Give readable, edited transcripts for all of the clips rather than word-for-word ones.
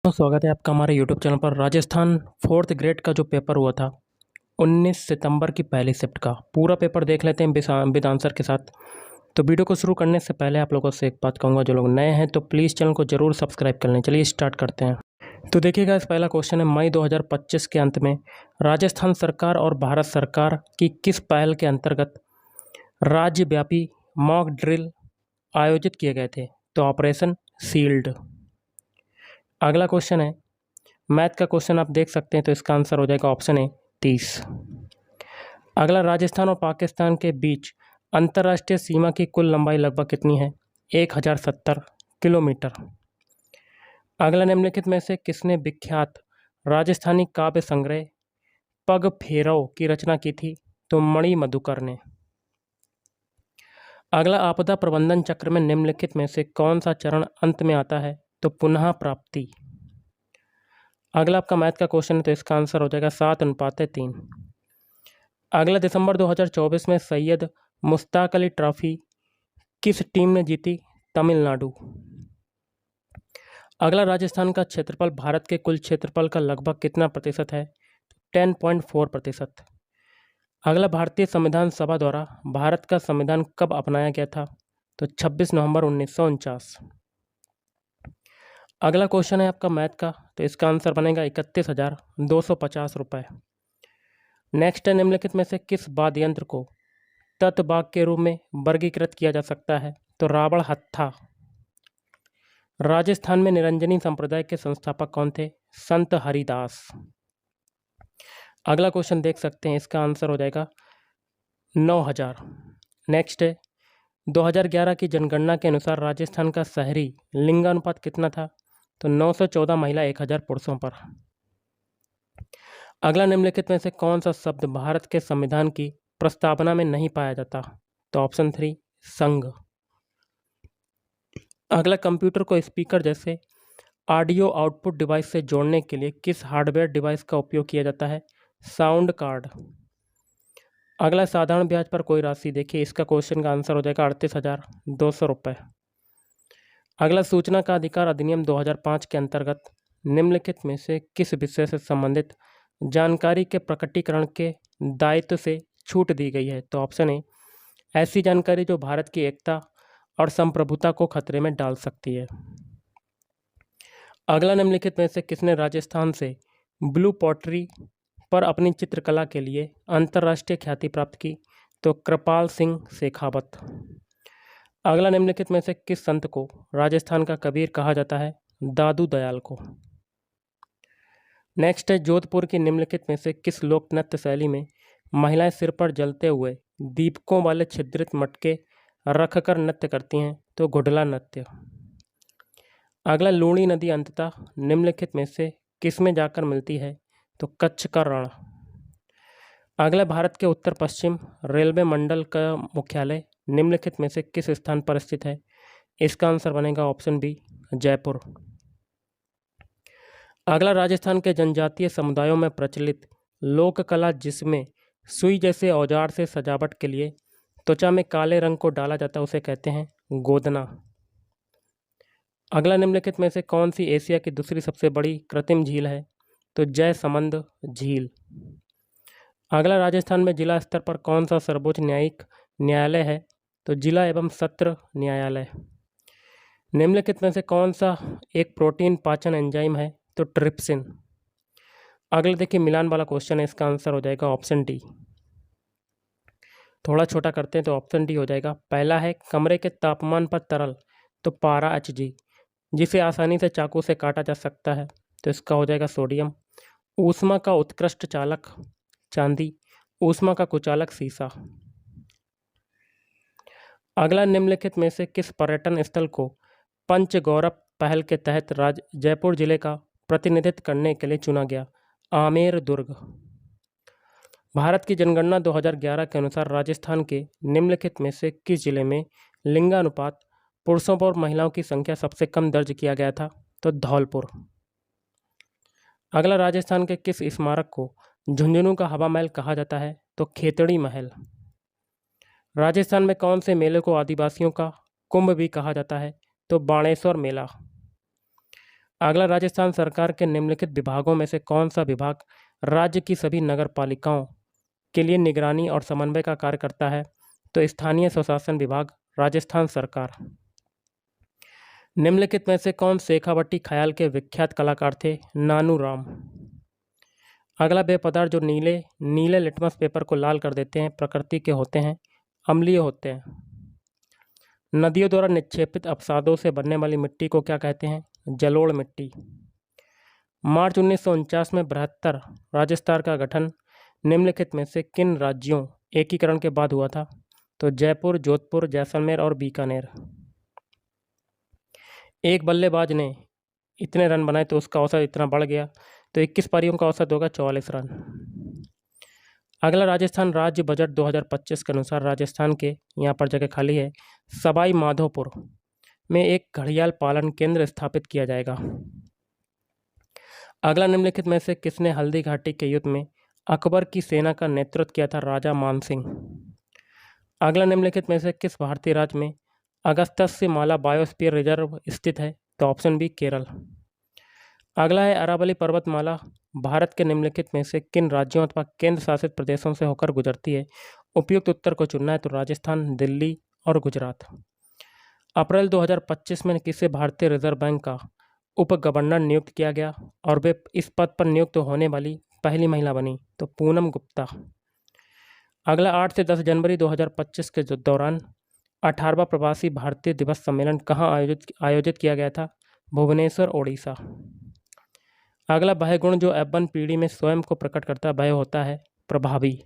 स्वागत है आपका हमारे यूट्यूब चैनल पर। राजस्थान फोर्थ ग्रेड का जो पेपर हुआ था 19 सितंबर की पहली शिफ्ट का पूरा पेपर देख लेते हैं विद आंसर के साथ। तो वीडियो को शुरू करने से पहले आप लोगों से एक बात कहूँगा, जो लोग नए हैं तो प्लीज़ चैनल को जरूर सब्सक्राइब कर लें। चलिए स्टार्ट करते हैं। तो देखिएगा, इस पहला क्वेश्चन है, मई 2025 के अंत में राजस्थान सरकार और भारत सरकार की किस पहल के अंतर्गत राज्यव्यापी मॉक ड्रिल आयोजित किए गए थे? तो ऑपरेशन शील्ड। अगला क्वेश्चन है, मैथ का क्वेश्चन आप देख सकते हैं, तो इसका आंसर हो जाएगा ऑप्शन ए 30। अगला, राजस्थान और पाकिस्तान के बीच अंतर्राष्ट्रीय सीमा की कुल लंबाई लगभग कितनी है? 1070 किलोमीटर। अगला, निम्नलिखित में से किसने विख्यात राजस्थानी काव्य संग्रह पग फेरव की रचना की थी? तो मणि मधुकर ने। अगला, आपदा प्रबंधन चक्र में निम्नलिखित में से कौन सा चरण अंत में आता है? तो पुनः प्राप्ति। अगला आपका मैथ का क्वेश्चन है, तो इसका आंसर हो जाएगा 7:3। अगला, दिसंबर 2024 में सैयद मुश्ताक अली ट्रॉफी किस टीम ने जीती? तमिलनाडु। अगला, राजस्थान का क्षेत्रफल भारत के कुल क्षेत्रफल का लगभग कितना प्रतिशत है? 10.4%। अगला, भारतीय संविधान सभा द्वारा भारत का संविधान कब अपनाया गया था? तो 26 नवंबर 1949। अगला क्वेश्चन है आपका मैथ का, तो इसका आंसर बनेगा 31,250 रुपये। नेक्स्ट है, निम्नलिखित में से किस वाद्य यंत्र को ततबाग के रूप में वर्गीकृत किया जा सकता है? तो रावण हत्था। राजस्थान में निरंजनी संप्रदाय के संस्थापक कौन थे? संत हरिदास। अगला क्वेश्चन देख सकते हैं, इसका आंसर हो जाएगा 9000। नेक्स्ट है, 2011 की जनगणना के अनुसार राजस्थान का शहरी लिंगानुपात कितना था? तो 914 महिला 1000 पुरुषों पर। अगला, निम्नलिखित में से कौन सा शब्द भारत के संविधान की प्रस्तावना में नहीं पाया जाता? तो ऑप्शन 3 संघ। अगला, कंप्यूटर को स्पीकर जैसे ऑडियो आउटपुट डिवाइस से जोड़ने के लिए किस हार्डवेयर डिवाइस का उपयोग किया जाता है? Sound card. अगला, साधारण ब्याज पर कोई राशि, देखिए इसका क्वेश्चन का आंसर हो जाएगा 38,200 रुपये। अगला, सूचना का अधिकार अधिनियम 2005 के अंतर्गत निम्नलिखित में से किस विषय से संबंधित जानकारी के प्रकटीकरण के दायित्व से छूट दी गई है? तो ऑप्शन ए ऐसी जानकारी जो भारत की एकता और संप्रभुता को खतरे में डाल सकती है। अगला, निम्नलिखित में से किसने राजस्थान से ब्लू पॉटरी पर अपनी चित्रकला के लिए अंतर्राष्ट्रीय ख्याति प्राप्त की? तो कृपाल सिंह शेखावत। अगला, निम्नलिखित में से किस संत को राजस्थान का कबीर कहा जाता है? दादू दयाल को। नेक्स्ट है, जोधपुर की निम्नलिखित में से किस लोक नृत्य शैली में महिलाएं सिर पर जलते हुए दीपकों वाले छिद्रित मटके रखकर नृत्य करती हैं? तो घुडला नृत्य। अगला, लूणी नदी अंततः निम्नलिखित में से किस में जाकर मिलती है? तो कच्छ का रण। अगला, भारत के उत्तर पश्चिम रेलवे मंडल का मुख्यालय निम्नलिखित में से किस स्थान पर स्थित है? इसका आंसर बनेगा ऑप्शन बी जयपुर। अगला, राजस्थान के जनजातीय समुदायों में प्रचलित लोक कला जिसमें सुई जैसे औजार से सजावट के लिए त्वचा में काले रंग को डाला जाता है, उसे कहते हैं गोदना। अगला, निम्नलिखित में से कौन सी एशिया की दूसरी सबसे बड़ी कृत्रिम झील है? तो जयसमंद झील। अगला, राजस्थान में जिला स्तर पर कौन सा सर्वोच्च न्यायिक न्यायालय है? तो जिला एवं सत्र न्यायालय। निम्नलिखित में से कौन सा एक प्रोटीन पाचन एंजाइम है? तो ट्रिप्सिन। अगला देखिए, मिलान वाला क्वेश्चन है, इसका आंसर हो जाएगा ऑप्शन डी। थोड़ा छोटा करते हैं तो ऑप्शन डी हो जाएगा। पहला है, कमरे के तापमान पर तरल, तो पारा Hg, जिसे आसानी से चाकू से काटा जा सकता है, तो इसका हो जाएगा सोडियम। ऊष्मा का उत्कृष्ट चालक चांदी, ऊष्मा का कुचालक सीसा। अगला, निम्नलिखित में से किस पर्यटन स्थल को पंच गौरव पहल के तहत जयपुर जिले का प्रतिनिधित्व करने के लिए चुना गया? आमेर दुर्ग। भारत की जनगणना 2011 के अनुसार राजस्थान के निम्नलिखित में से किस जिले में लिंगानुपात पुरुषों और महिलाओं की संख्या सबसे कम दर्ज किया गया था? तो धौलपुर। अगला, राजस्थान के किस स्मारक को झुंझुनू का हवा महल कहा जाता है? तो खेतड़ी महल। राजस्थान में कौन से मेले को आदिवासियों का कुंभ भी कहा जाता है? तो बाणेश्वर मेला। अगला, राजस्थान सरकार के निम्नलिखित विभागों में से कौन सा विभाग राज्य की सभी नगर पालिकाओं के लिए निगरानी और समन्वय का कार्य करता है? तो स्थानीय स्वशासन विभाग, राजस्थान सरकार। निम्नलिखित में से कौन शेखावटी ख्याल के विख्यात कलाकार थे? नानू राम। अगला, वे पदार्थ जो नीले नीले लिटमस पेपर को लाल कर देते हैं प्रकृति के होते हैं, अम्लीय होते हैं। नदियों द्वारा निक्षेपित अपसादों से बनने वाली मिट्टी को क्या कहते हैं? जलोढ़ मिट्टी। मार्च 1949 में बृहत्तर राजस्थान का गठन निम्नलिखित में से किन राज्यों एकीकरण के बाद हुआ था? तो जयपुर, जोधपुर, जैसलमेर और बीकानेर। एक बल्लेबाज ने इतने रन बनाए तो उसका औसत इतना बढ़ गया, तो 21 पारियों का औसत होगा 44 रन। अगला, राजस्थान राज्य बजट 2025 के अनुसार राजस्थान के, यहाँ पर जगह खाली है, सवाई माधोपुर में एक घड़ियाल पालन केंद्र स्थापित किया जाएगा। अगला, निम्नलिखित में से किसने हल्दी घाटी के युद्ध में अकबर की सेना का नेतृत्व किया था? राजा मानसिंह। अगला, निम्नलिखित में से किस भारतीय राज्य में अगस्त्यस से माला बायोस्फीयर रिजर्व स्थित है? तो ऑप्शन बी, केरल। अगला है, अरावली पर्वतमाला भारत के निम्नलिखित में से किन राज्यों अथवा केंद्र शासित प्रदेशों से होकर गुजरती है? उपयुक्त उत्तर को चुनना है, तो राजस्थान, दिल्ली और गुजरात। अप्रैल 2025 में किसे भारतीय रिजर्व बैंक का उप गवर्नर नियुक्त किया गया और वे इस पद पर नियुक्त होने वाली पहली महिला बनी? तो पूनम गुप्ता। अगला, 8 से 10 जनवरी 2025 के दौरान 18वां प्रवासी भारतीय दिवस सम्मेलन कहाँ आयोजित किया गया था? भुवनेश्वर, ओडिशा। अगला, वह गुण जो F1 पीढ़ी में स्वयं को प्रकट करता वह होता है प्रभावी।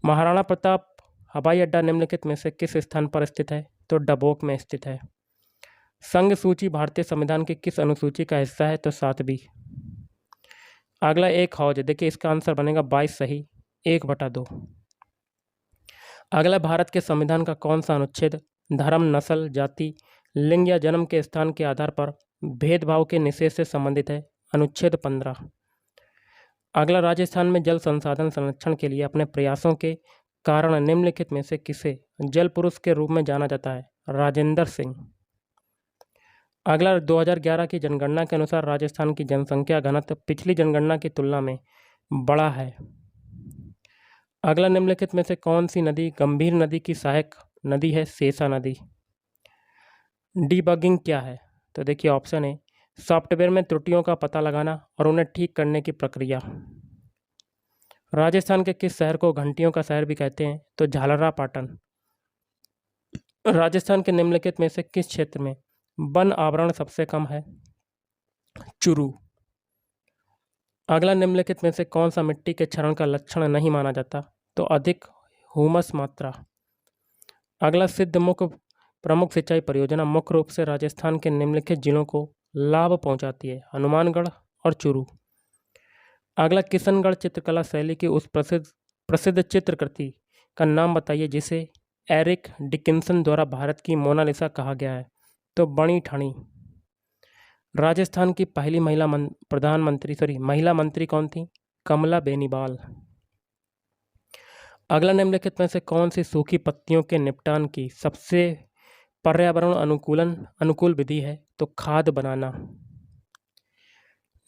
महाराणा प्रताप हवाई अड्डा निम्नलिखित में से किस स्थान पर स्थित है? तो डबोक में स्थित है। संघ सूची भारतीय संविधान की किस अनुसूची का हिस्सा है? तो 7वीं। अगला, एक हौज, देखिए इसका आंसर बनेगा 22 सही, 1/2। अगला, भारत के संविधान का कौन सा अनुच्छेद धर्म, नस्ल, जाति, लिंग या जन्म के स्थान के आधार पर भेदभाव के निषेध से संबंधित है? अनुच्छेद 15। अगला, राजस्थान में जल संसाधन संरक्षण के लिए अपने प्रयासों के कारण निम्नलिखित में से किसे जल पुरुष के रूप में जाना जाता है? राजेंद्र सिंह। अगला, 2011 की जनगणना के अनुसार राजस्थान की जनसंख्या घनत्व पिछली जनगणना की तुलना में बड़ा है। अगला, निम्नलिखित में से कौन सी नदी गंभीर नदी की सहायक नदी है? सेसा नदी। डीबगिंग क्या है? तो देखिए ऑप्शन है, सॉफ्टवेयर में त्रुटियों का पता लगाना और उन्हें ठीक करने की प्रक्रिया। राजस्थान के किस शहर को घंटियों का शहर भी कहते हैं? तो झालरापाटन। राजस्थान के निम्नलिखित में से किस क्षेत्र में वन आवरण सबसे कम है? चुरू। अगला, निम्नलिखित में से कौन सा मिट्टी के क्षरण का लक्षण नहीं माना जाता? तो अधिक ह्यूमस मात्रा। अगला, सिद्ध मुख प्रमुख सिंचाई परियोजना मुख्य रूप से राजस्थान के निम्नलिखित जिलों को लाभ पहुंचाती है? हनुमानगढ़ और चुरू। अगला, किशनगढ़ चित्रकला शैली की उस प्रसिद्ध चित्रकृति का नाम बताइए जिसे एरिक डिकिंसन द्वारा भारत की मोनालिसा कहा गया है? तो बणी ठाणी। राजस्थान की पहली महिला मंत्री कौन थी? कमला बेनीवाल। अगला, निम्नलिखित में से कौन सी सूखी पत्तियों के निपटान की सबसे पर्यावरण अनुकूल विधि है? तो खाद बनाना।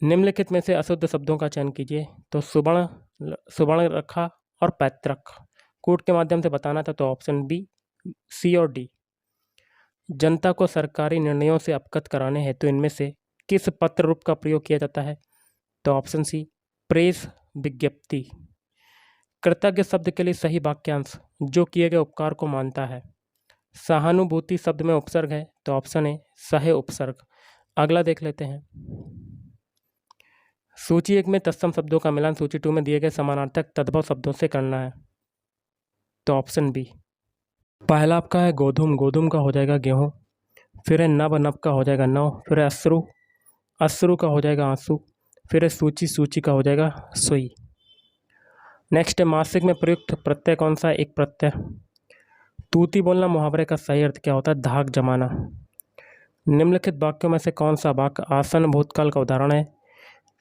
निम्नलिखित में से अशुद्ध शब्दों का चयन कीजिए। तो सुवर्ण रखा और पैतृक कूट के माध्यम से बताना था, तो ऑप्शन बी, सी और डी। जनता को सरकारी निर्णयों से अवगत कराने हेतु इनमें से किस पत्र रूप का प्रयोग किया जाता है? तो ऑप्शन सी, प्रेस विज्ञप्ति। कृतज्ञ शब्द के लिए सही वाक्यांश जो किए गए उपकार को मानता है। सहानुभूति शब्द में उपसर्ग है, तो ऑप्शन है सह उपसर्ग। अगला देख लेते हैं। सूची 1 में तत्सम शब्दों का मिलान सूची 2 में दिए गए समानार्थक तद्भव शब्दों से करना है, तो ऑप्शन बी। पहला आपका है गोधूम, गोधूम का हो जाएगा गेहूं। फिर है नभ, नभ का हो जाएगा नव। फिर है अश्रु, अश्रु का हो जाएगा आंसू। फिर है सूची, सूची का हो जाएगा सुई। नेक्स्ट है मासिक में प्रयुक्त प्रत्यय कौन सा है? एक प्रत्यय। तूती बोलना मुहावरे का सही अर्थ क्या होता है? धाक जमाना। निम्नलिखित वाक्यों में से कौन सा वाक्य आसन भूतकाल का उदाहरण है?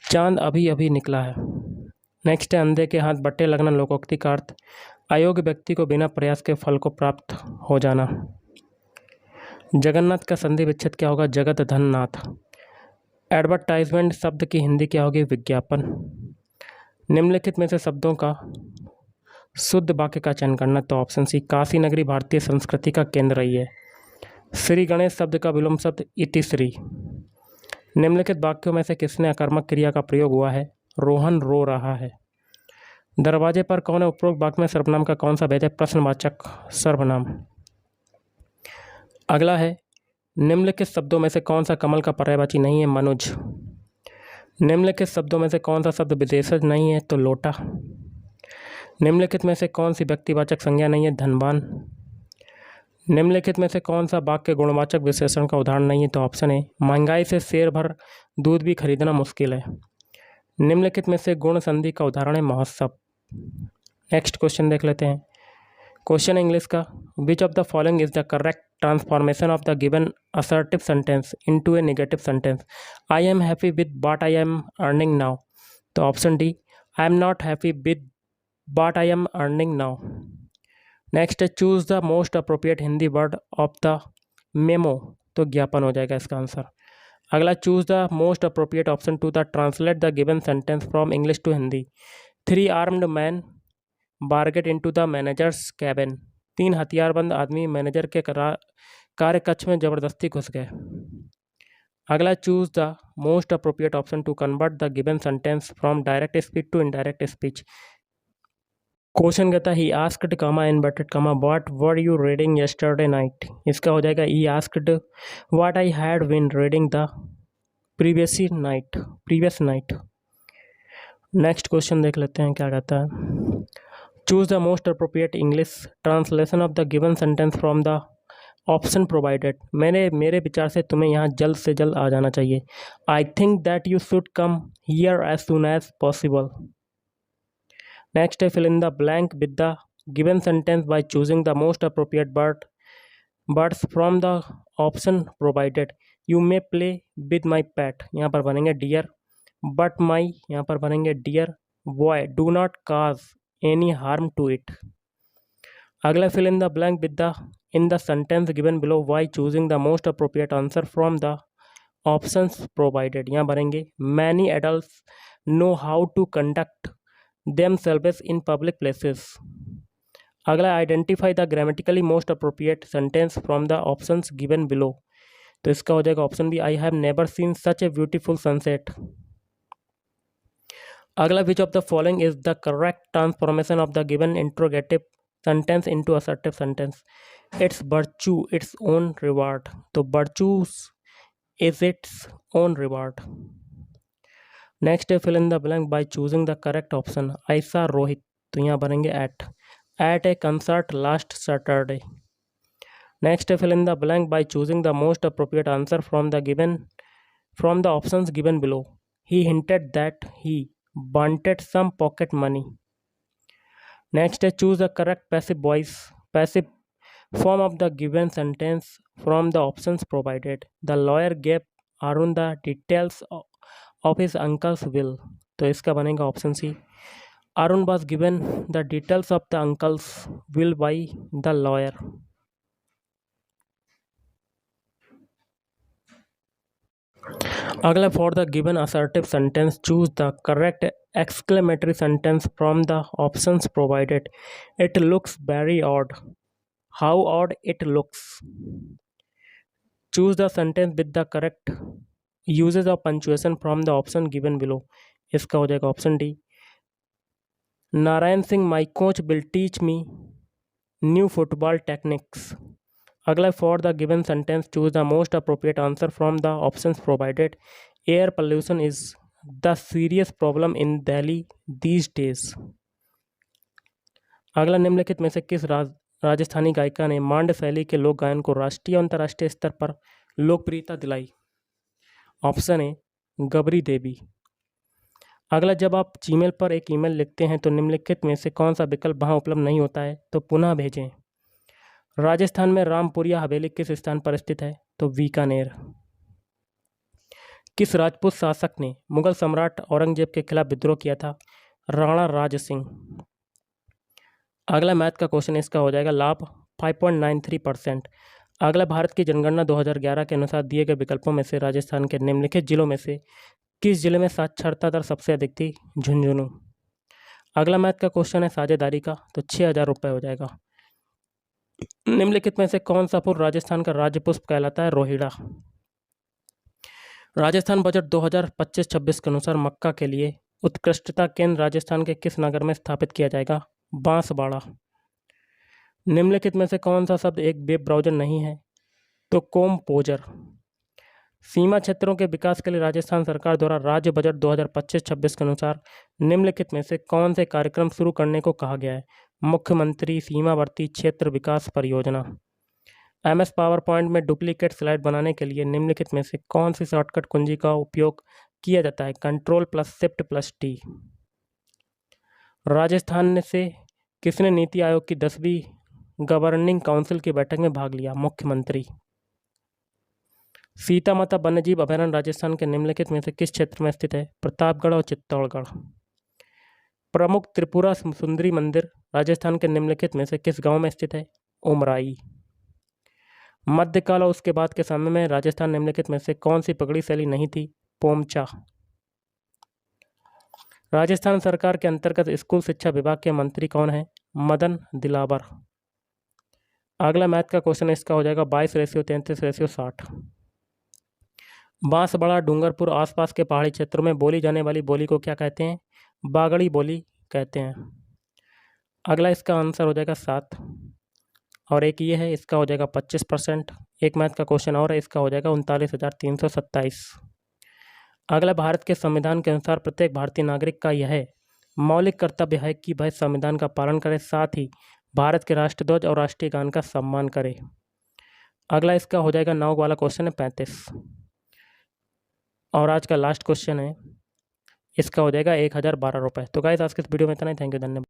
चांद अभी अभी निकला है। नेक्स्ट है अंधे के हाथ बट्टे लगना लोकोक्ति का अर्थ अयोग्य व्यक्ति को बिना प्रयास के फल को प्राप्त हो जाना। जगन्नाथ का संधि विच्छेद क्या होगा? जगत धन नाथ। एडवर्टाइजमेंट शब्द की हिंदी क्या होगी? विज्ञापन। निम्नलिखित में से शब्दों का शुद्ध वाक्य का चयन करना, तो ऑप्शन सी, काशी नगरी भारतीय संस्कृति का केंद्र रही है। श्री गणेश शब्द का विलोम शब्द इतिश्री। निम्नलिखित वाक्यों में से किसने अकर्मक क्रिया का प्रयोग हुआ है? रोहन रो रहा है। दरवाजे पर कौन है? उपरोक्त वाक्य में सर्वनाम का कौन सा भेद है? प्रश्नवाचक सर्वनाम। अगला है, निम्नलिखित शब्दों में से कौन सा कमल का पर्यायवाची नहीं है? मनुज। निम्नलिखित शब्दों में से कौन सा शब्द विशेषण नहीं है? तो लोटा। निम्नलिखित में से कौन सी व्यक्तिवाचक संज्ञा नहीं है? धनवान। निम्नलिखित में से कौन सा वाक्य गुणवाचक विशेषण का उदाहरण नहीं है? तो ऑप्शन है, महंगाई से शेर भर दूध भी खरीदना मुश्किल है। निम्नलिखित में से गुण संधि का उदाहरण है महोत्सव। नेक्स्ट क्वेश्चन देख लेते हैं। क्वेश्चन इंग्लिश का, which of the following is the correct transformation of the given assertive sentence into a negative sentence? I am happy with what I am earning now. तो option D, I am not happy with what I am earning now. Next है, choose the most appropriate Hindi word of the memo. तो ज्ञापन हो जाएगा इसका answer. अगला, choose the most appropriate option to the translate the given sentence from English to Hindi. 3 armed man barged into the manager's cabin. 3 हथियारबंद आदमी manager के कार्य कक्ष में जबरदस्ती घुस गए। अगला, choose the most appropriate option to convert the given sentence from direct speech to indirect speech. Question कहता है, he asked comma inverted comma what were you reading yesterday night. इसका हो जाएगा, he asked what I had been reading the previous night. Next question देख लेते हैं क्या कहता है। Choose the most appropriate English translation of the given sentence from the option provided. मेरे विचार से तुम्हें यहाँ जल्द से जल्द आ जाना चाहिए। I think that you should come here as soon as possible. Next है, fill in the blank with the given sentence by choosing the most appropriate words from the option provided. You may play with my pet, यहाँ पर बनेंगे dear. But my, यहाँ पर बनेंगे dear boy. Do not cause any harm to it. अगला, fill in the blank with the in the sentence given below by choosing the most appropriate answer from the options provided. यहाँ बनेंगे, many adults know how to conduct themselves in public places. अगला, identify the grammatically most appropriate sentence from the options given below. तो इसका हो जाएगा option B, I have never seen such a beautiful sunset. अगला, which of the following is the correct transformation of the given interrogative sentence into assertive sentence? It's virtue its own reward. तो virtues is its own reward. Next है, fill in the blank by choosing the correct option. I सा रोहित। तो यहाँ बनेंगे at a concert last Saturday. Next है, fill in the blank by choosing the most appropriate answer from the options given below. He hinted that he wanted some pocket money. Next है, choose the correct passive form of the given sentence from the options provided. The lawyer gave Arun the details of his uncle's will. तो इसका बनेगा option C, Arun was given the details of the uncle's will by the lawyer. अगला, for the given assertive sentence choose the correct exclamatory sentence from the options provided. It looks very odd. How odd it looks. Choose the sentence with the correct usage of punctuation from the option given below. इसका हो जाएगा option D, Narayan Singh my coach will teach me new football techniques. अगला, for the given sentence choose the most appropriate answer from the options provided. Air pollution is the serious problem in Delhi these days. अगला, निम्नलिखित में से किस राजस्थानी गायिका ने मांड शैली के लोक गायन को राष्ट्रीय और अंतर्राष्ट्रीय स्तर पर लोकप्रियता दिलाई? ऑप्शन ए, गबरी देवी। अगला, जब आप जीमेल पर एक ईमेल लिखते हैं तो निम्नलिखित में से कौन सा विकल्प वहां उपलब्ध नहीं होता है? तो पुनः भेजें। राजस्थान में रामपुरिया हवेली किस स्थान पर स्थित है? तो बीकानेर। किस राजपूत शासक ने मुगल सम्राट औरंगजेब के खिलाफ विद्रोह किया था? राणा राज सिंह। अगला मैथ का क्वेश्चन, इसका हो जाएगा लाभ 5.93%। अगला, भारत की जनगणना 2011 के अनुसार दिए गए विकल्पों में से राजस्थान के निम्नलिखित जिलों में से किस जिले में साक्षरता दर सबसे अधिक थी? झुंझुनू। अगला मैथ का क्वेश्चन है साझेदारी का, तो 6,000 रुपये हो जाएगा। निम्नलिखित में से कौन सा फूल राजस्थान का राज्य पुष्प कहलाता है? रोहिड़ा। राजस्थान बजट 2025-26 के अनुसार मक्का के लिए उत्कृष्टता केंद्र राजस्थान के किस नगर में स्थापित किया जाएगा? बांसवाड़ा। निम्नलिखित में से कौन सा शब्द एक वेब ब्राउज़र नहीं है? तो कॉम्पोजर। सीमा क्षेत्रों के विकास के लिए राजस्थान सरकार द्वारा राज्य बजट 2025-26 के अनुसार निम्नलिखित में से कौन से कार्यक्रम शुरू करने को कहा गया है? मुख्यमंत्री सीमावर्ती क्षेत्र विकास परियोजना। MS पावर पॉइंट में डुप्लीकेट स्लाइड बनाने के लिए निम्नलिखित में से कौन सी शॉर्टकट कुंजी का उपयोग किया जाता है? Ctrl+Shift+T। राजस्थान से किसने नीति आयोग की 10वीं गवर्निंग काउंसिल की बैठक में भाग लिया? मुख्यमंत्री। सीता माता वन्यजीव अभयारण्य राजस्थान के निम्नलिखित में से किस क्षेत्र में स्थित है? प्रतापगढ़ और चित्तौड़गढ़। प्रमुख त्रिपुरा सुंदरी मंदिर राजस्थान के निम्नलिखित में से किस गांव में स्थित है? उमराई। मध्यकाल और उसके बाद के समय में राजस्थान निम्नलिखित में से कौन सी पगड़ी शैली नहीं थी? पोमचा। राजस्थान सरकार के अंतर्गत स्कूल शिक्षा विभाग के मंत्री कौन है? मदन दिलावर। अगला मैथ का क्वेश्चन इसका हो जाएगा 22:33:60। बांसवाड़ा, डूंगरपुर आसपास के पहाड़ी क्षेत्रों में बोली जाने वाली बोली को क्या कहते हैं? बागड़ी बोली कहते हैं। अगला इसका आंसर हो जाएगा 7 और एक ये है, इसका हो जाएगा 25%। एक मैथ का क्वेश्चन और है, इसका हो जाएगा 39,327। अगला, भारत के संविधान के अनुसार प्रत्येक भारतीय नागरिक का यह मौलिक कर्तव्य है कि वह संविधान का पालन करे, साथ ही भारत के राष्ट्रध्वज और राष्ट्रीय गान का सम्मान करे। अगला इसका हो जाएगा 9 वाला क्वेश्चन है 35 और आज का लास्ट क्वेश्चन है, इसका हो जाएगा 1,012 रुपये। तो गाइस आज के इस वीडियो में इतना ही। थैंक यू, धन्यवाद।